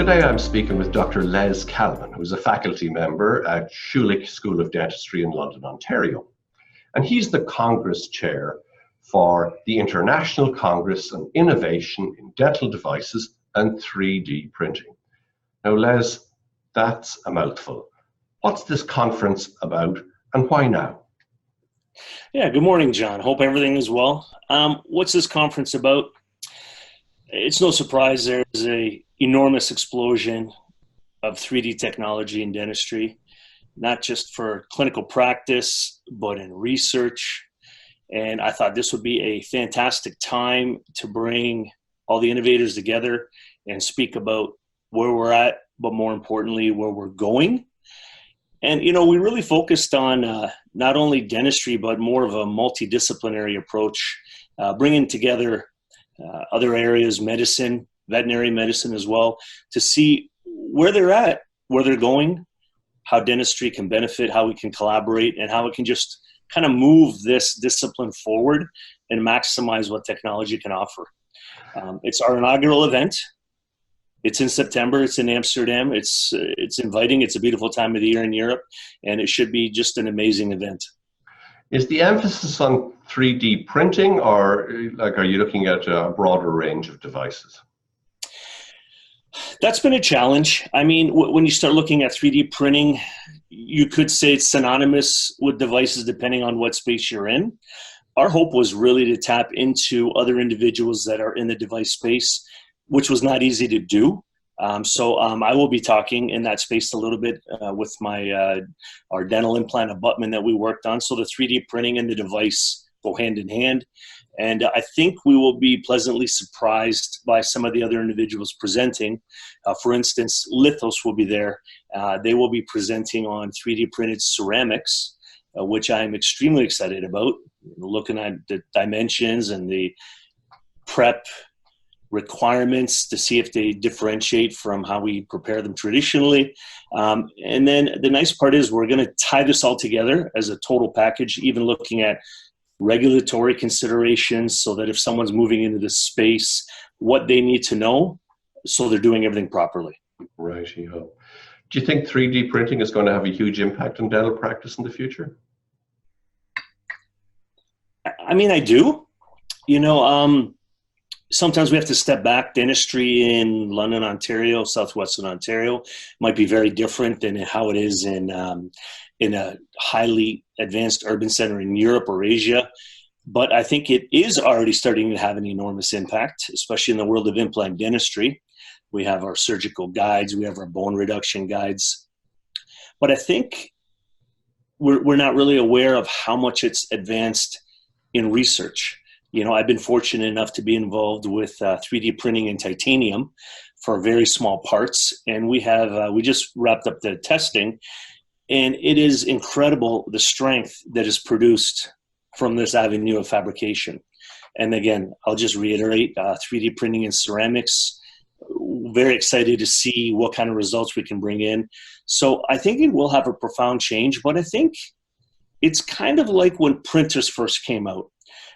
Today I'm speaking with Dr. Les Kalman, who's a faculty member at Schulich School of Dentistry in London, Ontario. And he's the Congress Chair for the International Congress on Innovation in Dental Devices and 3D Printing. Now, Les, that's a mouthful. What's this conference about and why now? Yeah, good morning, John. Hope everything is well. What's this conference about? It's no surprise there's an enormous explosion of 3D technology in dentistry, not just for clinical practice, but in research. And I thought this would be a fantastic time to bring all the innovators together and speak about where we're at, but more importantly, where we're going. And, you know, we really focused on not only dentistry, but more of a multidisciplinary approach, bringing together other areas, medicine, veterinary medicine as well, to see where they're at, where they're going, how dentistry can benefit, how we can collaborate, and how it can just kind of move this discipline forward and maximize what technology can offer. It's our inaugural event. It's in September. It's in Amsterdam. It's inviting. It's a beautiful time of the year in Europe, and it should be just an amazing event. Is the emphasis on 3D printing, or are you looking at a broader range of devices? That's been a challenge. I mean, when you start looking at 3D printing, you could say it's synonymous with devices depending on what space you're in. Our hope was really to tap into other individuals that are in the device space, which was not easy to do. So I will be talking in that space a little bit with our dental implant abutment that we worked on. So the 3D printing and the device go hand in hand. And I think we will be pleasantly surprised by some of the other individuals presenting. For instance, Lithos will be there. They will be presenting on 3D printed ceramics, which I'm extremely excited about, looking at the dimensions and the prep requirements to see if they differentiate from how we prepare them traditionally. And then the nice part is we're going to tie this all together as a total package, even looking at regulatory considerations so that if someone's moving into this space, what they need to know so they're doing everything properly. Right. Do you think 3D printing is going to have a huge impact on dental practice in the future? I mean, I do. You know, sometimes we have to step back. Dentistry in London, Ontario, southwestern Ontario might be very different than how it is in a highly advanced urban center in Europe or Asia. But I think it is already starting to have an enormous impact, especially in the world of implant dentistry. We have our surgical guides, we have our bone reduction guides. But I think we're not really aware of how much it's advanced in research. You know, I've been fortunate enough to be involved with 3D printing in titanium for very small parts. And we just wrapped up the testing, and it is incredible the strength that is produced from this avenue of fabrication. And again, I'll just reiterate, 3D printing in ceramics, very excited to see what kind of results we can bring in. So I think it will have a profound change, but I think it's kind of like when printers first came out.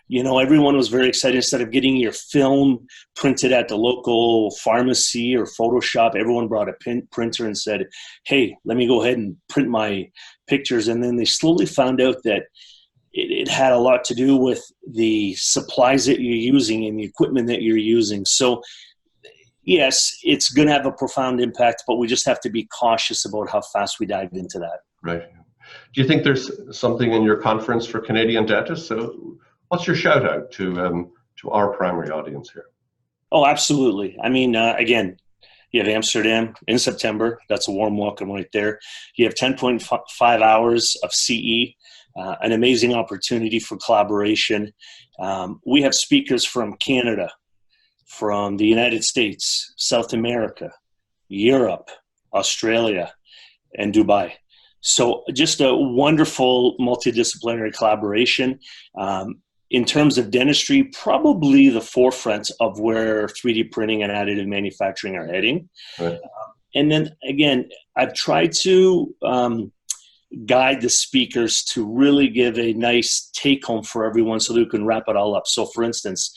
You know, everyone was very excited. Instead of getting your film printed at the local pharmacy or Photoshop, everyone brought a printer and said, hey, let me go ahead and print my pictures. And then they slowly found out that it had a lot to do with the supplies that you're using and the equipment that you're using. So yes, it's going to have a profound impact, but we just have to be cautious about how fast we dive into that. Right. Do you think there's something in your conference for Canadian dentists? So what's your shout out to our primary audience here? Oh, absolutely. I mean, again, you have Amsterdam in September. That's a warm welcome right there. You have 10.5 hours of CE, an amazing opportunity for collaboration. We have speakers from Canada, from the United States, South America, Europe, Australia, and Dubai. So just a wonderful multidisciplinary collaboration. In terms of dentistry, probably the forefront of where 3D printing and additive manufacturing are heading. Right. And then again, I've tried to guide the speakers to really give a nice take home for everyone so that we can wrap it all up. So for instance,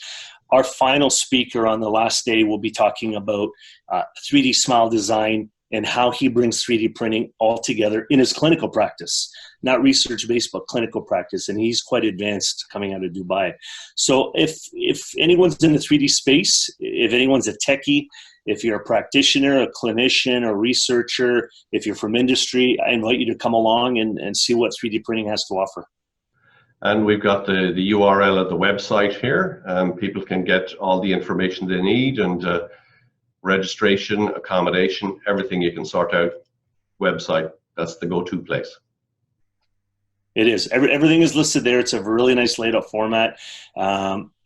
our final speaker on the last day will be talking about 3D smile design and how he brings 3D printing all together in his clinical practice, not research-based, but clinical practice. And he's quite advanced coming out of Dubai. So if anyone's in the 3D space, if anyone's a techie, if you're a practitioner, a clinician, a researcher, if you're from industry, I invite you to come along and see what 3D printing has to offer. And we've got the URL at the website here. People can get all the information they need, and registration, accommodation, everything you can sort out. Website, that's the go-to place. It is. Everything is listed there. It's a really nice laid out format.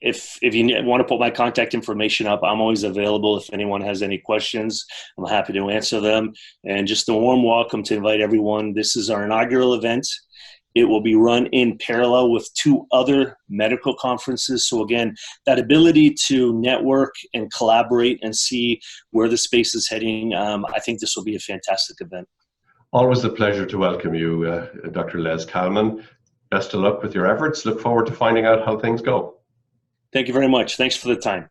If you want to put my contact information up, I'm always available. If anyone has any questions, I'm happy to answer them. And just a warm welcome to invite everyone. This is our inaugural event. It will be run in parallel with 2 other medical conferences. So again, that ability to network and collaborate and see where the space is heading, I think this will be a fantastic event. Always a pleasure to welcome you, Dr. Les Kalman. Best of luck with your efforts. Look forward to finding out how things go. Thank you very much. Thanks for the time.